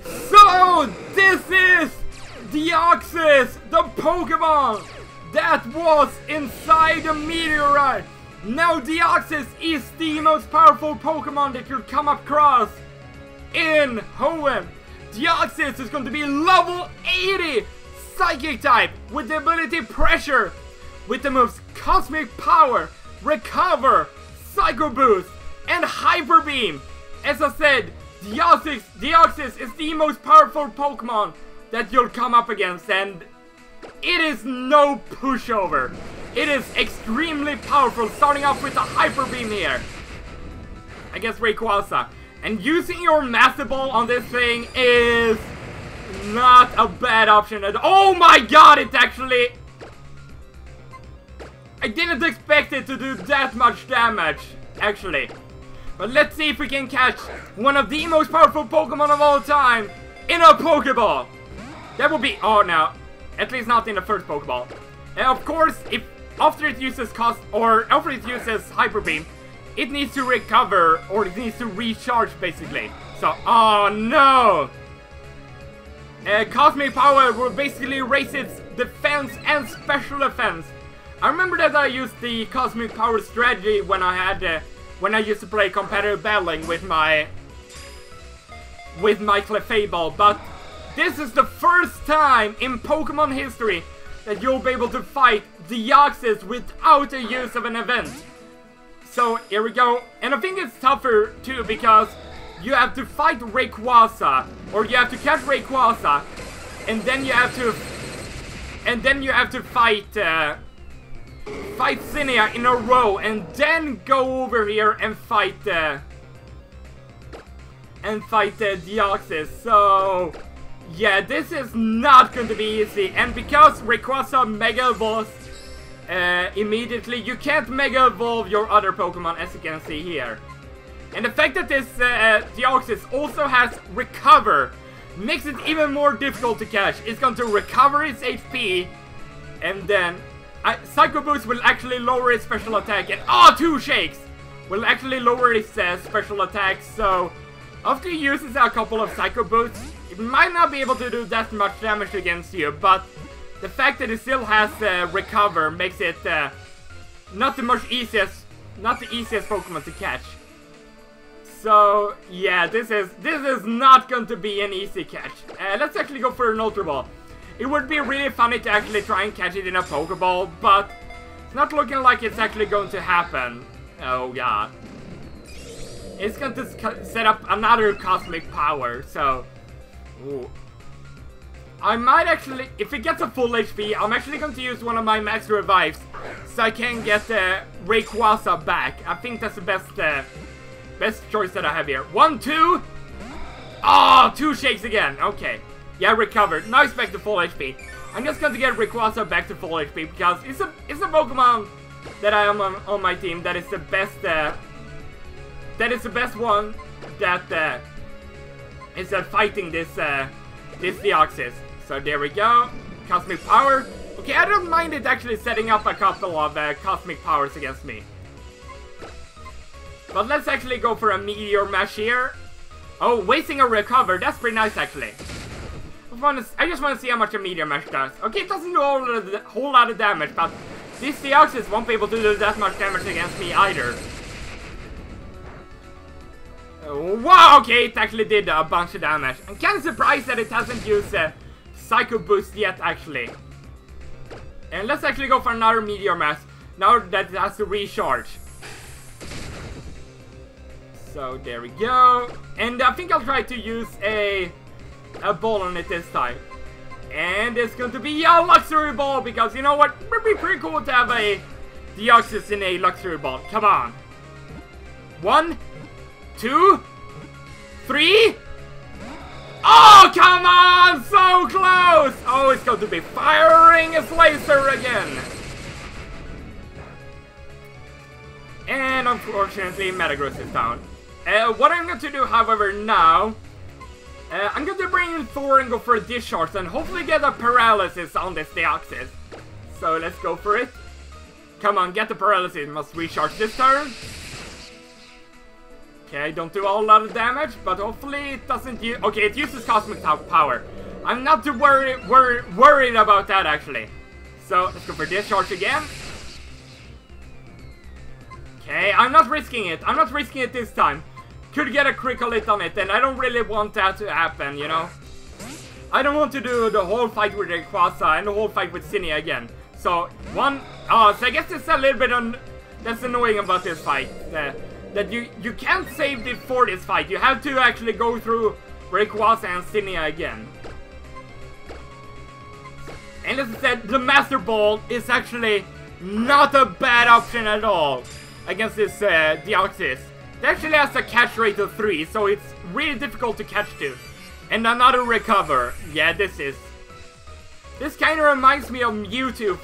So, this is Deoxys, the Pokemon that was inside the Meteoride. Now Deoxys is the most powerful Pokemon that you'll come across in Hoenn. Deoxys is going to be level 80 Psychic type with the ability Pressure, with the moves Cosmic Power, Recover, Psycho Boost, and Hyper Beam. As I said, Deoxys is the most powerful Pokemon that you'll come up against, and it is no pushover. It is extremely powerful, starting off with a Hyper Beam here against Rayquaza. And using your Master Ball on this thing is not a bad option at all. Oh my god, it actually... I didn't expect it to do that much damage, actually. But let's see if we can catch one of the most powerful Pokemon of all time in a Pokeball. That would be... oh no, at least not in the first Pokeball. And of course, if after it uses Hyper Beam, it needs to recover, or it needs to recharge basically. So, oh no! Cosmic Power will basically raise its defense and special defense. I remember that I used the Cosmic Power strategy when I used to play competitive battling with my Clefable, but this is the first time in Pokemon history that you'll be able to fight Deoxys without the use of an event. So here we go, and I think it's tougher too because you have to fight Rayquaza, or you have to catch Rayquaza, and then you have to fight Zinnia in a row, and then go over here and fight Deoxys. So yeah, this is not going to be easy, and because Rayquaza Mega Evolves immediately, you can't Mega Evolve your other Pokemon, as you can see here. And the fact that this Deoxys also has Recover makes it even more difficult to catch. It's going to recover its HP, and then Psycho Boost will actually lower its special attack, and 2 Shakes will actually lower its special attack. So after it uses a couple of Psycho Boosts, it might not be able to do that much damage against you, but the fact that it still has Recover makes it not the easiest Pokemon to catch. So yeah, this is not going to be an easy catch. Let's actually go for an Ultra Ball. It would be really funny to actually try and catch it in a Pokeball, but it's not looking like it's actually going to happen. Oh god. It's going to set up another Cosmic Power, so... ooh. I might actually, if it gets a full HP, I'm actually going to use one of my Max Revives, so I can get Rayquaza back. I think that's the best choice that I have here. 1, 2... oh, 2 Shakes again, okay. Yeah, recovered. Now it's back to full HP. I'm just going to get Rayquaza back to full HP because it's a Pokemon that I am on my team that is the best one that is fighting this Deoxys. So there we go. Cosmic Power. Okay, I don't mind it actually setting up a couple of Cosmic Powers against me. But let's actually go for a Meteor Mash here. Oh, wasting a Recover. That's pretty nice actually. I just want to see how much a Meteor Mash does. Okay, it doesn't do a whole lot of damage, but this Deoxys won't be able to do that much damage against me either. Wow, okay, it actually did a bunch of damage. I'm kind of surprised that it hasn't used Psycho Boost yet, actually. And let's actually go for another Meteor Mash, now that it has to recharge. So, there we go. And I think I'll try to use a ball on it this time. And it's going to be a Luxury Ball, because you know what? It would be pretty cool to have a Deoxys in a Luxury Ball. Come on. 1, 2, 3. Oh, come on! So close! Oh, it's going to be firing its laser again. And unfortunately, Metagross is down. What I'm going to do, however, now... I'm going to bring in Thor and go for a Discharge and hopefully get a Paralysis on this Deoxys. So let's go for it. Come on, get the Paralysis. Must recharge this turn. Okay, don't do a whole lot of damage, but hopefully it doesn't use... Okay, it uses cosmic power. I'm not too worried about that, actually. So, let's go for discharge again. Okay, I'm not risking it. I'm not risking it this time. Could get a critical hit on it, and I don't really want that to happen, you know? I don't want to do the whole fight with Rayquaza and the whole fight with Zinnia again. So, so I guess it's a little bit that's annoying about this fight. That you can't save it for this fight. You have to actually go through Rayquaza and Zinnia again. And as I said, the Master Ball is actually not a bad option at all against this Deoxys. It actually has a catch rate of 3, so it's really difficult to catch to. And another recover. Yeah, this kind of reminds me of Mewtwo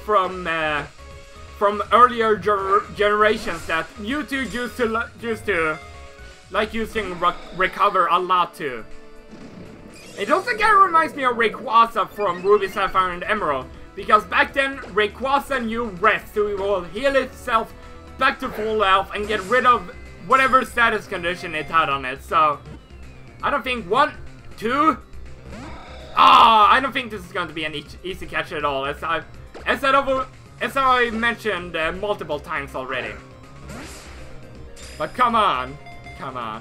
from earlier generations, that Mewtwo used to like using recover a lot too. It also kind of reminds me of Rayquaza from Ruby, Sapphire, and Emerald, because back then Rayquaza knew rest, so it will heal itself back to full health and get rid of whatever status condition it had on it. So I don't think 1, 2. I don't think this is going to be an easy catch at all, as I mentioned multiple times already. But come on,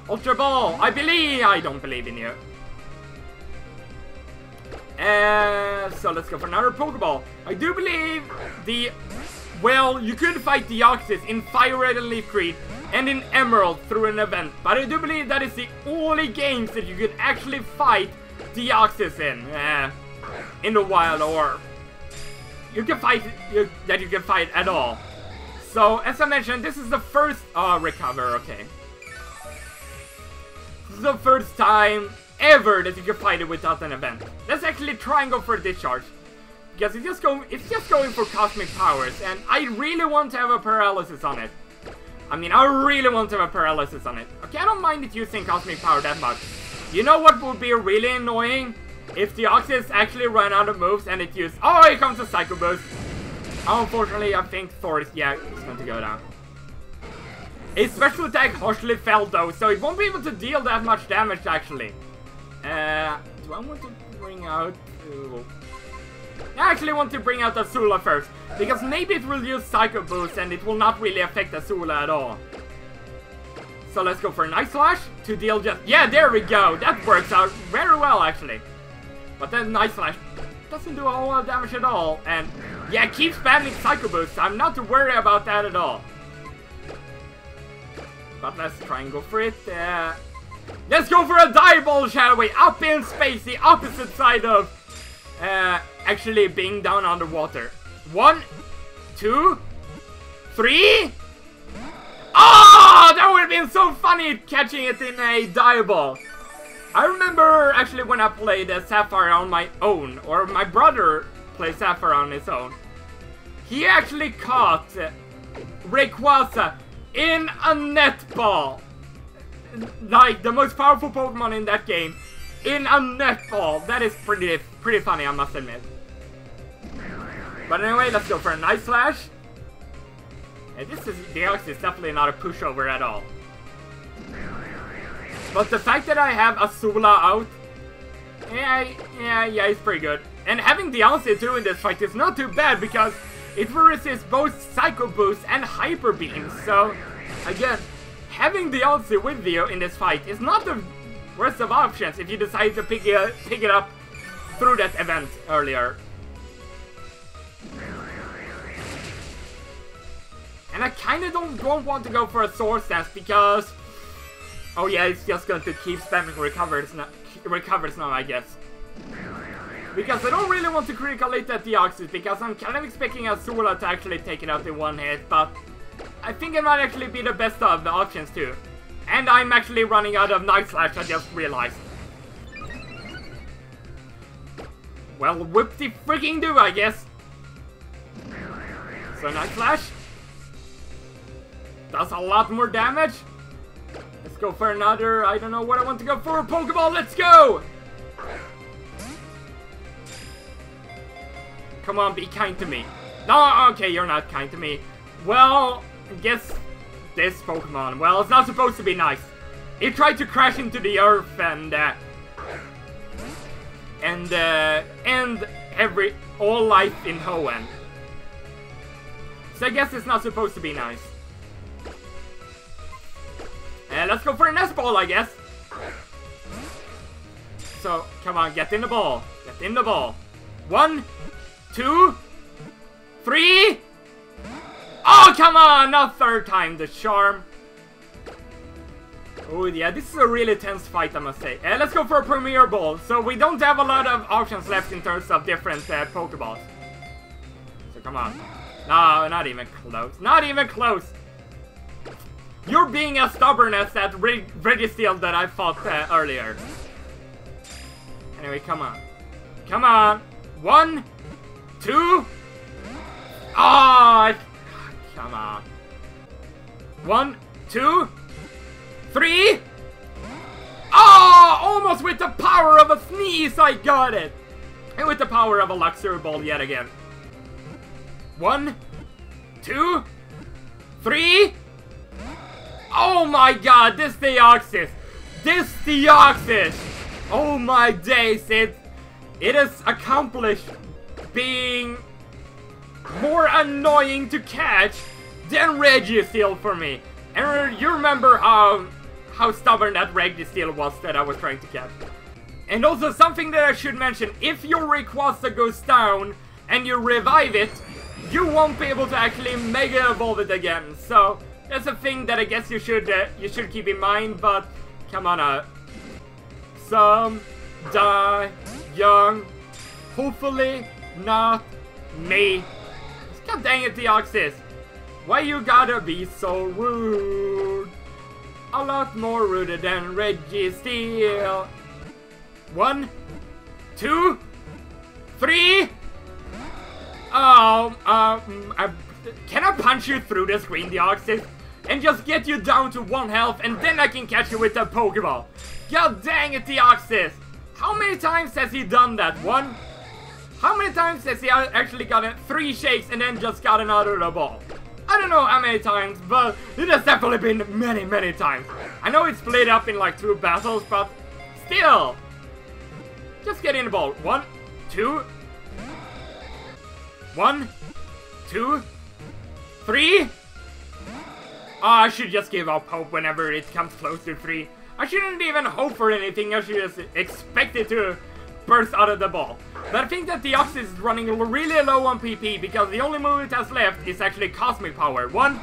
Ultra Ball! I don't believe in you. So let's go for another Pokeball. I do believe you could fight Deoxys in Fire Red and Leaf Green and in Emerald through an event, but I do believe that is the only games that you could actually fight Deoxys in the wild, or you can fight at all. So as I mentioned, this is the first recover. Okay, this is the first time ever that you can fight it without an event. Let's actually try and go for a discharge, because it's just going for cosmic powers, and I really want to have a paralysis on it. I really want to have a paralysis on it. Okay, I don't mind it using cosmic power that much. You know what would be really annoying? If the Deoxys actually ran out of moves and it used... Oh, here comes a Psycho Boost. Unfortunately, I think Thor is... Yeah, it's going to go down. Its special attack harshly fell though, so it won't be able to deal that much damage actually. Do I want to bring out... I actually want to bring out Azula first, because maybe it will use Psycho Boost and it will not really affect Azula at all. So let's go for an Ice Slash to deal just... Yeah, there we go! That works out very well actually. But then Ice Slash doesn't do a whole lot of damage at all, and yeah, keep spamming Psycho Boost. I'm not too worried about that at all. But let's try and go for it. Let's go for a Dive Ball, shall we? Up in space, the opposite side of actually being down underwater. 1, 2, 3. Oh, that would have been so funny catching it in a Dive Ball. I remember actually when I played Sapphire on my own, or my brother played Sapphire on his own. He actually caught Rayquaza in a netball. Like the most powerful Pokemon in that game, in a netball. That is pretty funny, I must admit. But anyway, let's go for a Night Slash. And this is Deoxys, definitely not a pushover at all. But the fact that I have Azula out, yeah, it's pretty good. And having Deoxys too in this fight is not too bad, because it will resist both Psycho Boost and Hyper Beam. So again, having Deoxys with you in this fight is not the worst of options if you decide to pick it up through that event earlier. And I kind of don't want to go for a Swords Dance because... Oh yeah, it's just going to keep spamming recovers now, I guess. Because I don't really want to critical hit that Deoxys, because I'm kind of expecting Azula to actually take it out in one hit, but I think it might actually be the best of the options too. And I'm actually running out of Night Slash, I just realized. Well, whoop-de-freaking-do, I guess. So Night Slash does a lot more damage. Let's go for another, I don't know what I want to go for, Pokeball, let's go! Come on, be kind to me. No, okay, you're not kind to me. Well, I guess this Pokemon, well, it's not supposed to be nice. It tried to crash into the earth and end all life in Hoenn. So I guess it's not supposed to be nice. Let's go for a nest ball, I guess. So, come on, get in the ball. Get in the ball. 1, 2, 3. Oh, come on! Not third time, the charm. Oh, yeah, this is a really tense fight, I must say. Let's go for a Premier Ball. So, we don't have a lot of options left in terms of different Pokeballs. So, come on. No, not even close. Not even close! You're being as stubborn as that Registeel that I fought earlier. Anyway, come on. Come on! 1, 2... Oh, come on. 1, 2, 3... Oh! Almost with the power of a sneeze, I got it! And with the power of a Luxury Ball yet again. 1, 2, 3... Oh my god, this Deoxys! This Deoxys! Oh my days, it has accomplished being more annoying to catch than Registeel for me. And you remember how stubborn that Registeel was that I was trying to catch. And also something that I should mention, if your Rayquaza goes down and you revive it, you won't be able to actually Mega Evolve it again. So that's a thing that I guess you should keep in mind, but come on some die young. Hopefully not me. God dang it, Deoxys. Why you gotta be so rude? A lot more ruder than Registeel. 1, 2, 3. Can I punch you through the screen, Deoxys? And just get you down to 1 health, and then I can catch you with a Pokeball. God dang it, Deoxys! How many times has he done that? 1? How many times has he actually gotten 3 shakes and then just gotten out of the ball? I don't know how many times, but it has definitely been many, many times. I know it's split up in like 2 battles, but still! Just get in the ball. 1, 2... 1, 2, 3... Oh, I should just give up hope whenever it comes close to 3. I shouldn't even hope for anything, I should just expect it to burst out of the ball. But I think that Deoxys is running really low on PP, because the only move it has left is actually Cosmic Power. 1.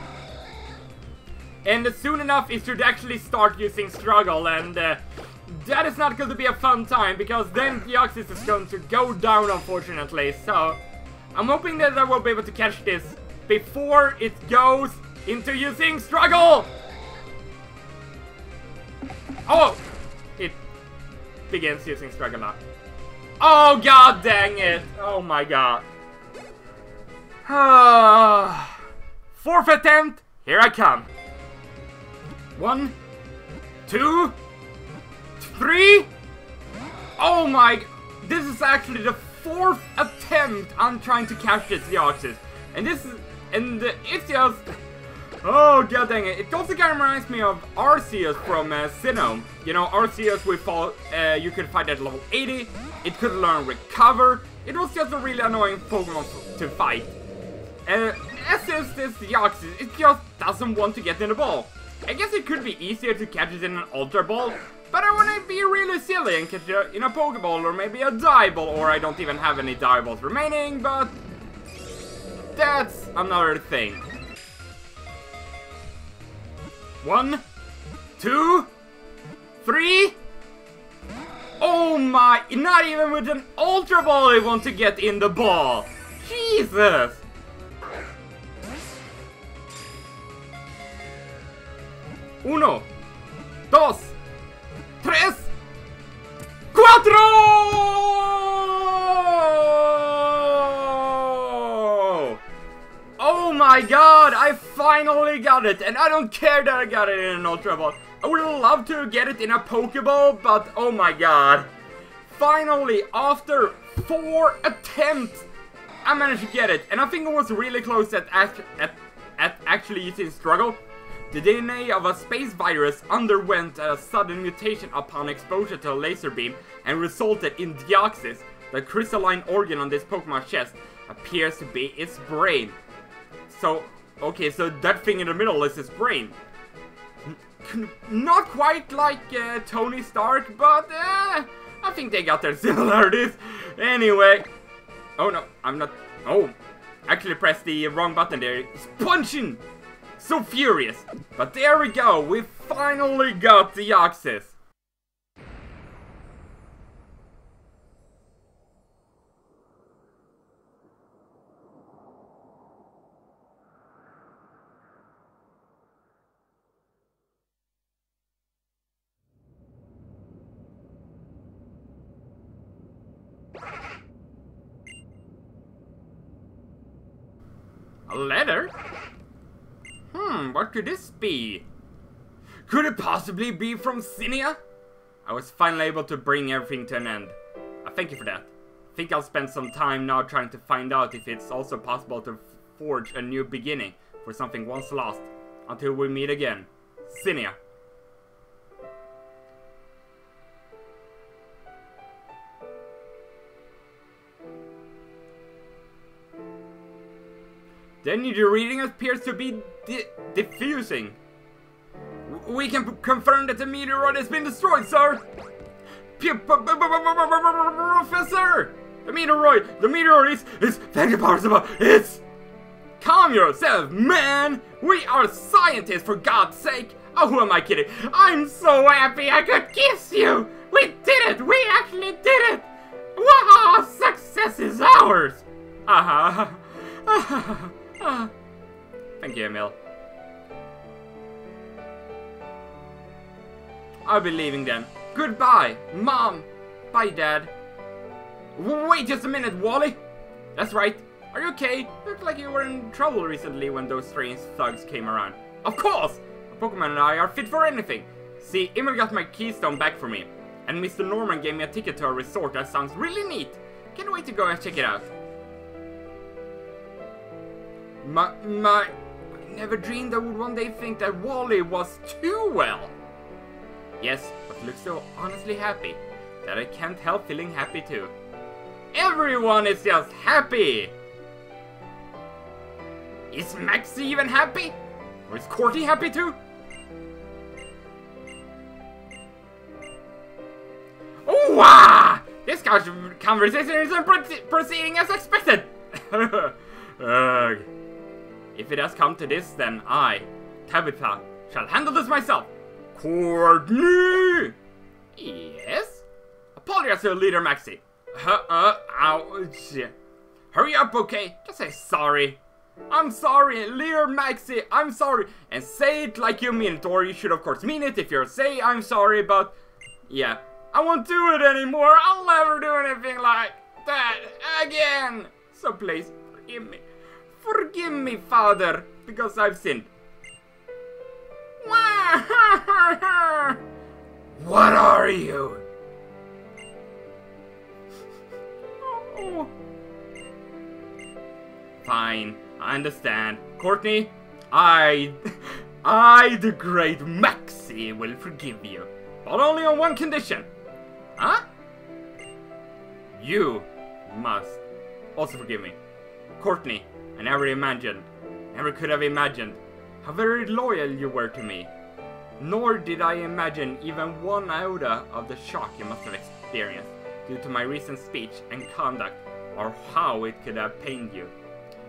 And soon enough it should actually start using Struggle, and that is not going to be a fun time, because then Deoxys is going to go down, unfortunately. So I'm hoping that I will be able to catch this before it goes into using Struggle! Oh! It begins using Struggle now. Oh, god dang it! Oh my god. 4th attempt, here I come. 1, 2, 3. Oh my... This is actually the 4th attempt I'm trying to catch this Deoxys. And this is... And it's just... Oh, god dang it. It also kind of reminds me of Arceus from Sinnoh. You know, Arceus you could fight at level 80. It could learn Recover. It was just a really annoying Pokemon to fight. As is this Deoxys, it just doesn't want to get in the ball. I guess it could be easier to catch it in an Ultra Ball, but I want to be really silly and catch it in a Pokeball or maybe a Die Ball, or I don't even have any Die Balls remaining, but that's another thing. 1, 2, 3. Oh my, not even with an Ultra Ball I want to get in the ball. Jesus. Uno, dos, tres, cuatro! Oh my god, I finally got it, and I don't care that I got it in an Ultra Ball. I would love to get it in a Pokeball, but oh my god. Finally, after 4 attempts, I managed to get it. And I think it was really close at actually using Struggle. The DNA of a space virus underwent a sudden mutation upon exposure to a laser beam and resulted in Deoxys. The crystalline organ on this Pokemon's chest appears to be its brain. So, okay, so that thing in the middle is its brain. Not quite like Tony Stark, but I think they got their similarities. Anyway. Oh no, I'm not. Oh, actually pressed the wrong button there. It's punching! So furious. But there we go, we finally got the Deoxys. A letter? What could this be? Could it possibly be from Zinnia? I was finally able to bring everything to an end. Thank you for that. I think I'll spend some time now trying to find out if it's also possible to forge a new beginning for something once lost. Until we meet again. Zinnia. The energy reading appears to be diffusing. We can confirm that the meteorite has been destroyed, sir! Professor! The meteorite is thank you, Parzival, it's... Calm yourself, man! We are scientists, for God's sake! Oh, who am I kidding? I'm so happy I could kiss you! We did it! We actually did it! Wow! Success is ours! Thank you, Emil. I'll be leaving then. Goodbye, Mom. Bye, Dad. Wait just a minute, Wally. That's right. Are you okay? Looked like you were in trouble recently when those strange thugs came around. Of course! Pokemon and I are fit for anything. See, Emil got my keystone back for me. And Mr. Norman gave me a ticket to a resort that sounds really neat. Can't wait to go and check it out. I never dreamed I would one day think that Wally was too well. Yes, but looks so honestly happy that I can't help feeling happy too. Everyone is just happy! Is Maxie even happy? Or is Courtney happy too? Oh, wow! This conversation isn't proceeding as expected! If it has come to this, then I, Tabitha, shall handle this myself. Courtney! Yes? Apologize to Leader Maxie. Ouch. Hurry up, okay? Just say sorry. I'm sorry, Leader Maxie, I'm sorry. And say it like you mean it, or you should of course mean it if you're say I'm sorry, but... Yeah, I won't do it anymore. I'll never do anything like that again. So please, forgive me. Forgive me, Father, because I've sinned. What are you? Oh. Fine, I understand. Courtney, I, the great Maxie, will forgive you. But only on one condition. Huh? You must also forgive me. Courtney, I never could have imagined how very loyal you were to me. Nor did I imagine even one iota of the shock you must have experienced due to my recent speech and conduct, or how it could have pained you.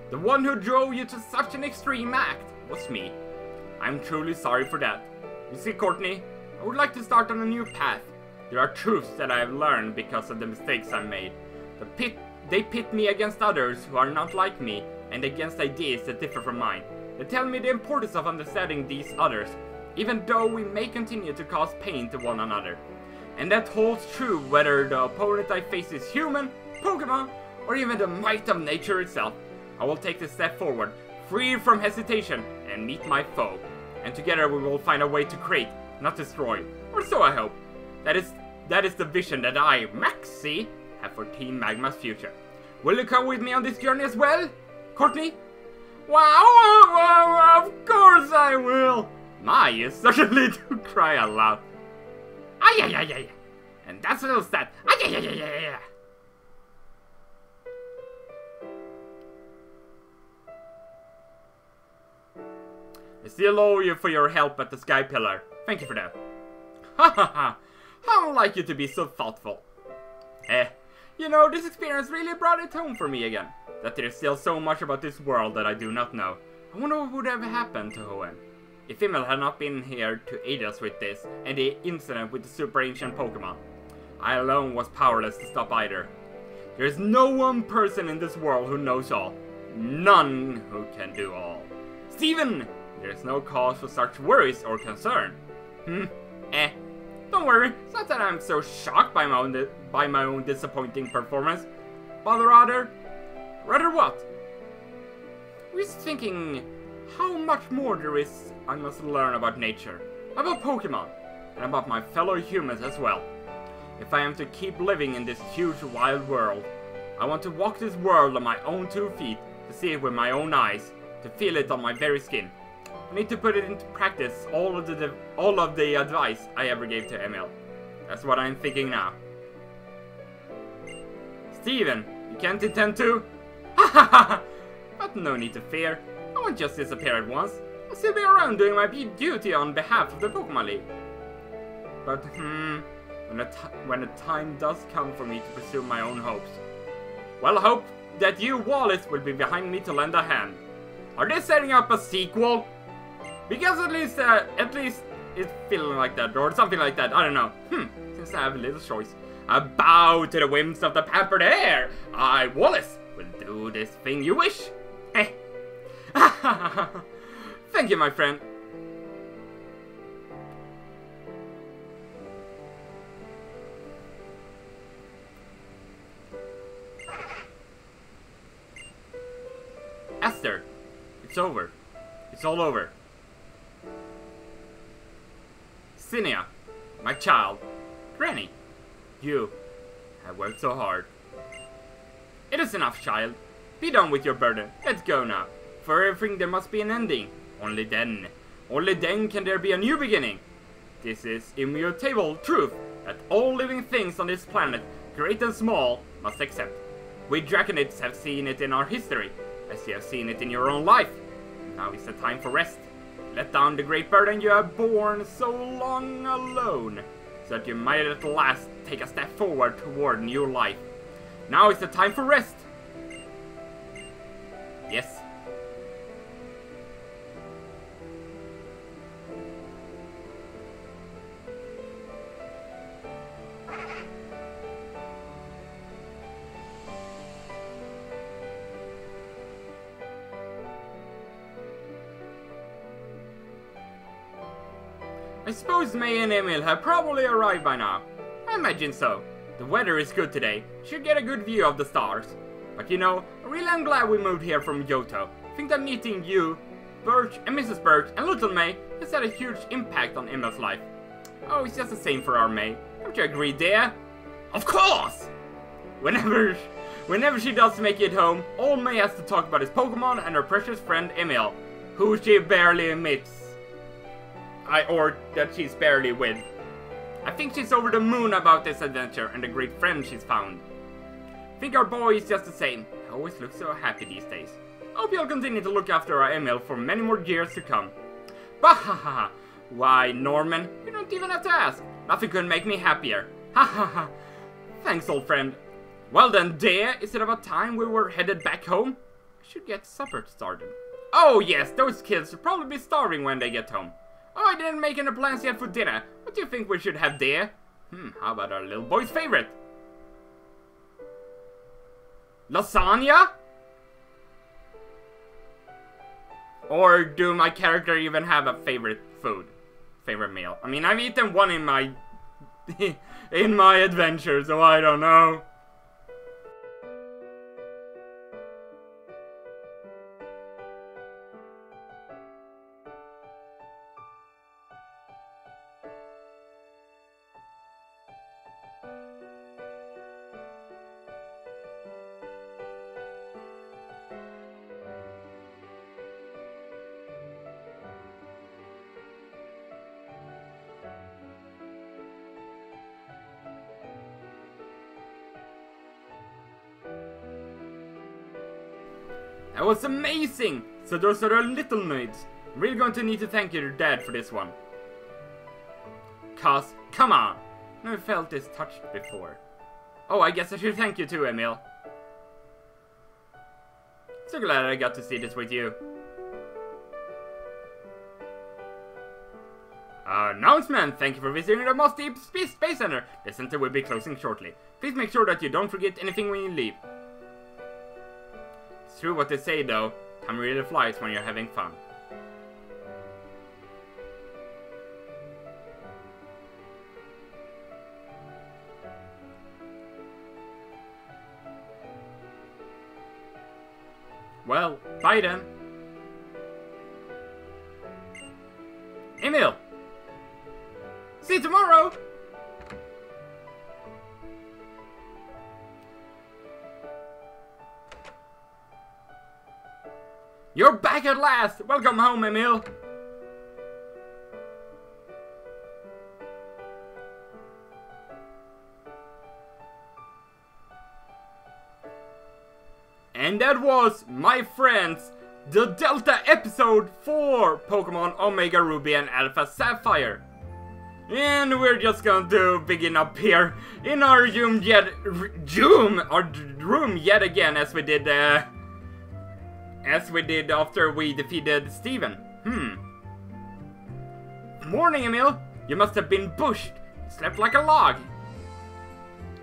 The one who drove you to such an extreme act was me. I'm truly sorry for that. You see, Courtney, I would like to start on a new path. There are truths that I have learned because of the mistakes I made. They pit me against others who are not like me, and against ideas that differ from mine. They tell me the importance of understanding these others, even though we may continue to cause pain to one another. And that holds true whether the opponent I face is human, Pokemon, or even the might of nature itself. I will take this step forward, free from hesitation, and meet my foe. And together we will find a way to create, not destroy. Or so I hope. That is the vision that I, Maxie, have for Team Magma's future. Will you come with me on this journey as well, Courtney? Wow, of course I will! My, you certainly do cry out loud. Ay, ay, ay, ay. And that's a little stat. Ay, ay, ay, ay, ay, ay. I still owe you for your help at the Sky Pillar. Thank you for that. Ha ha ha. How like you to be so thoughtful. You know, this experience really brought it home for me again. That there's still so much about this world that I do not know. I wonder what would have happened to Hoenn if Emil had not been here to aid us with this and the incident with the super ancient Pokemon. I alone was powerless to stop either. There is no one person in this world who knows all. None who can do all. Steven! There is no cause for such worries or concern. Don't worry, it's not that I'm so shocked by my own disappointing performance, but rather what? I was thinking how much more there is I must learn about nature, about Pokemon, and about my fellow humans as well. If I am to keep living in this huge wild world, I want to walk this world on my own 2 feet, to see it with my own eyes, to feel it on my very skin. I need to put it into practice, all of the advice I ever gave to Emil. That's what I'm thinking now. Steven, you can't intend to? Ha ha ha! But no need to fear. I won't just disappear at once. I'll still be around doing my duty on behalf of the Pokemon League. But when the time does come for me to pursue my own hopes, well, I hope that you, Wallace, will be behind me to lend a hand. Are they setting up a sequel? Because at least it's feeling like that, or something like that, I don't know. Since I have a little choice. I bow to the whims of the pampered heir. I, Wallace, will do this thing you wish. Thank you, my friend. Esther, it's over. It's all over. Cinia, my child. Granny, you have worked so hard. It is enough, child. Be done with your burden. Let's go now. For everything there must be an ending. Only then can there be a new beginning. This is immutable truth that all living things on this planet, great and small, must accept. We Draconids have seen it in our history, as you have seen it in your own life. Now is the time for rest. Let down the great burden you have borne so long alone, so that you might at last take a step forward toward new life. Now is the time for rest. Yes. I suppose May and Emil have probably arrived by now. I imagine so. The weather is good today. Should get a good view of the stars. But you know, I really am glad we moved here from Johto. I think that meeting you, Birch and Mrs. Birch and little May has had a huge impact on Emil's life. Oh, it's just the same for our May. Don't you agree, dear? Of course! Whenever she does make it home, old May has to talk about his Pokemon and her precious friend Emil, who she barely admits. Or that she's barely with. I think she's over the moon about this adventure and the great friend she's found. I think our boy is just the same. He always looks so happy these days. Hope you'll continue to look after our Emil for many more years to come. Bahaha! Why, Norman, you don't even have to ask. Nothing could make me happier. Ha ha ha! Thanks, old friend. Well then, dear, is it about time we were headed back home? I should get supper started. Oh yes, those kids will probably be starving when they get home. Oh, I didn't make any plans yet for dinner. What do you think we should have, dear? How about our little boy's favorite? Lasagna? Or do my character even have a favorite food? Favorite meal? I mean, I've eaten one in my... in my adventure, so I don't know. That was amazing! So those are the little knights. I'm really going to need to thank your dad for this one. Cause, come on! Never felt this touched before. Oh, I guess I should thank you too, Emil. So glad I got to see this with you. Announcement! Thank you for visiting the most deep Space Center. The center will be closing shortly. Please make sure that you don't forget anything when you leave. It's true what they say though. Time really flies when you're having fun. Well, bye then. Emil! See you tomorrow! You're back at last! Welcome home, Emil! And that was, my friends, the Delta episode for Pokemon Omega Ruby and Alpha Sapphire. And we're just going to begin up here in our room yet again, as we did after we defeated Steven. Morning, Emil. You must have been bushed. You slept like a log.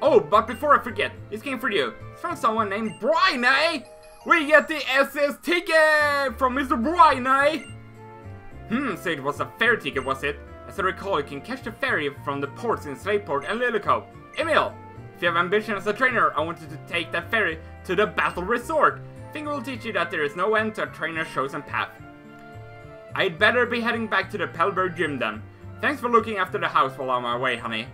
Oh, but before I forget, this came for you. It's from someone named Brian, eh? We get the SS ticket from Mr. Brian, eh? So it was a ferry ticket, was it? As I recall, you can catch the ferry from the ports in Slateport and Lillicove. Emil, if you have ambition as a trainer, I want you to take that ferry to the Battle Resort. I think it will teach you that there is no end to a trainer's chosen path. I'd better be heading back to the Pelberg gym then. Thanks for looking after the house while I'm away, honey.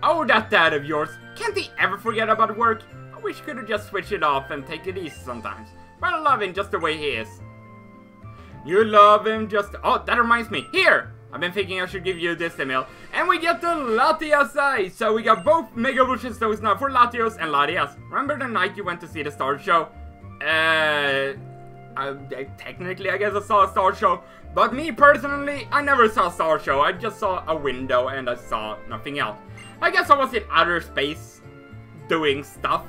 Oh, that dad of yours. Can't he ever forget about work? I wish he could have just switched it off and take it easy sometimes. But I love him just the way he is. You love him just... Oh, that reminds me. Here! I've been thinking I should give you this, Emil. And we get the Latias Eye. So we got both Mega Evolution Stones now for Latios and Latias. Remember the night you went to see the Star Show? Technically, I guess I saw a Star Show. But me, personally, I never saw a Star Show. I just saw a window and I saw nothing else. I guess I was in outer space doing stuff.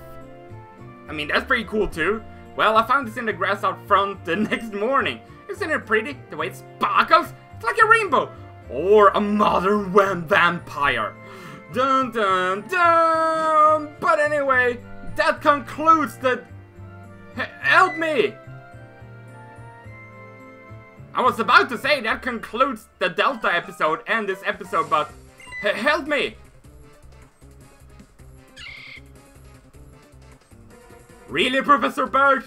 I mean, that's pretty cool too. Well, I found this in the grass out front the next morning. Isn't it pretty? The way it sparkles? It's like a rainbow. Or a modern vampire. Dun dun dun! But anyway, that concludes the... Help me! I was about to say that concludes the Delta episode and this episode, but... Help me! Really, Professor Bird?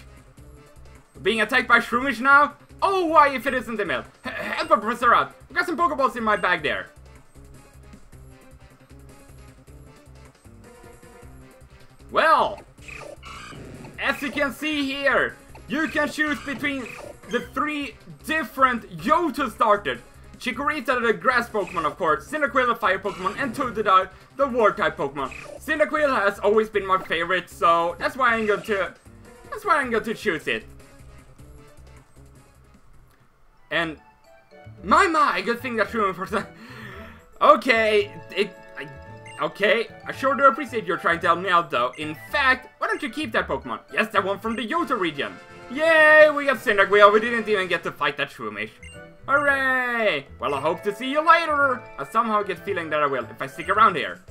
Being attacked by Shroomish now? Oh, why if it isn't Emil? Help a Professor out. I've got some Pokeballs in my bag there. Well, as you can see here, you can choose between the 3 different Johto starters. Chikorita, the grass Pokemon, of course, Cyndaquil, the fire Pokemon, and Totodile, the war type Pokemon. Cyndaquil has always been my favorite, so that's why I'm going to choose it. And my, good thing that Shroomish for that. Okay, okay, I sure do appreciate you're trying to help me out though. In fact, why don't you keep that Pokemon? Yes, that one from the Johto region. Yay, we got Cyndaquil. We didn't even get to fight that Shroomish. Hooray! Well, I hope to see you later. I somehow get feeling that I will if I stick around here.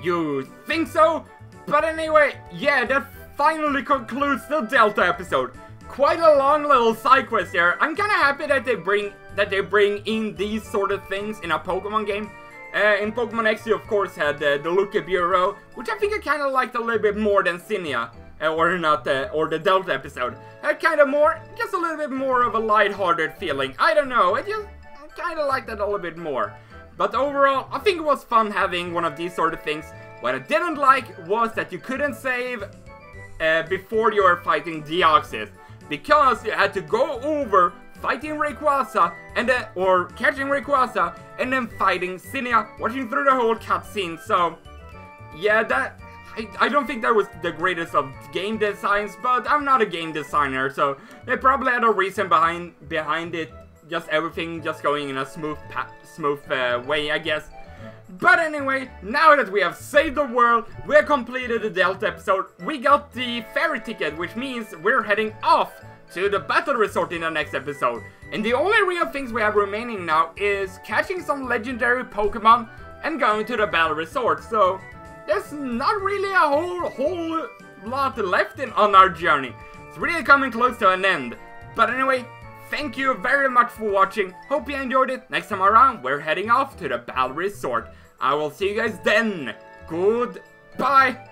You think so? But anyway, yeah, that finally concludes the Delta episode. Quite a long little side quest there. I'm kind of happy that they bring in these sort of things in a Pokemon game. In Pokemon X, you of course had the Lucky Bureau, which I think I kind of liked a little bit more than Zinnia. Or the Delta episode. Just a little bit more of a lighthearted feeling. I don't know, I kind of liked that a little bit more. But overall, I think it was fun having one of these sort of things. What I didn't like was that you couldn't save before you were fighting Deoxys. Because you had to go over fighting Rayquaza, or catching Rayquaza, and then fighting Zinnia, watching through the whole cutscene. So, yeah, I don't think that was the greatest of game designs, but I'm not a game designer, so they probably had a reason behind it. Just everything just going in a smooth way, I guess. But anyway, now that we have saved the world, we have completed the Delta episode, we got the ferry ticket, which means we're heading off to the battle resort in the next episode. And the only real things we have remaining now is catching some legendary Pokemon and going to the battle resort. So there's not really a whole lot left on our journey. It's really coming close to an end. But anyway, thank you very much for watching. Hope you enjoyed it. Next time around, we're heading off to the battle resort. I will see you guys then. Goodbye.